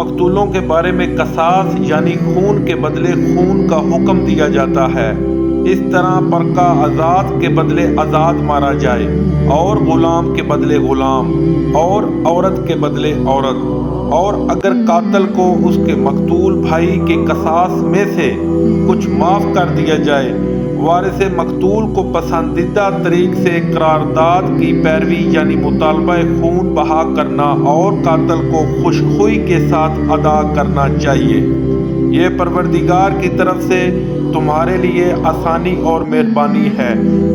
مقتولوں کے بارے میں قصاص یعنی خون کے بدلے خون کا حکم دیا جاتا ہے۔ اس طرح پر کا آزاد کے بدلے آزاد مارا جائے، اور غلام کے بدلے غلام، اور عورت کے بدلے عورت۔ اور اگر قاتل کو اس کے مقتول بھائی کے قصاص میں سے کچھ معاف کر دیا جائے، وارث مقتول کو پسندیدہ طریق سے قرارداد کی پیروی یعنی مطالبہ خون بہا کرنا اور قاتل کو خوشخوئی کے ساتھ ادا کرنا چاہیے۔ یہ پروردگار کی طرف سے تمہارے لیے آسانی اور مہربانی ہے۔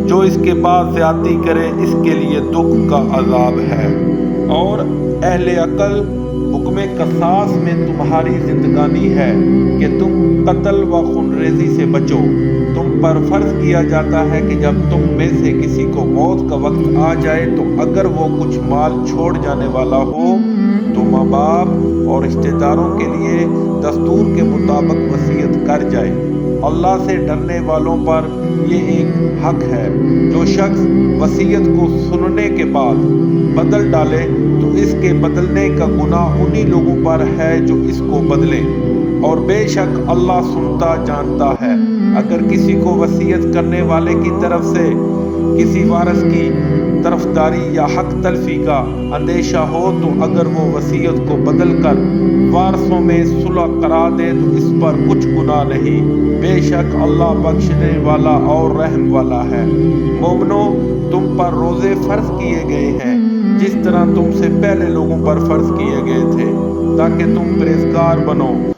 جو اس کے بعد زیادتی کرے اس کے لیے دکھ کا عذاب ہے۔ اور اہل عقل، حکم قصاص میں تمہاری زندگانی ہے کہ تم قتل و خون ریزی سے بچو۔ تم پر فرض کیا جاتا ہے کہ جب تم میں سے کسی کو موت کا وقت آ جائے تو اگر وہ کچھ مال چھوڑ جانے والا ہو تو ماں باپ اور رشتہ داروں کے لیے دستور کے مطابق وصیت کر جائے۔ اللہ سے ڈرنے والوں پر یہ ایک حق ہے۔ جو شخص وصیت کو سننے کے بعد بدل ڈالے تو اس کے بدلنے کا گناہ انہی لوگوں پر ہے جو اس کو بدلیں، اور بے شک اللہ سنتا جانتا ہے۔ اگر کسی کو وصیت کرنے والے کی طرف سے کسی وارث کی طرفداری یا حق تلفی کا اندیشہ ہو تو اگر وہ وصیت کو بدل کر وارثوں میں صلح کرا دے تو اس پر کچھ گناہ نہیں، بے شک اللہ بخشنے والا اور رحم والا ہے۔ مومنو، تم پر روزے فرض کیے گئے ہیں جس طرح تم سے پہلے لوگوں پر فرض کیے گئے تھے، تاکہ تم پرہیزگار بنو۔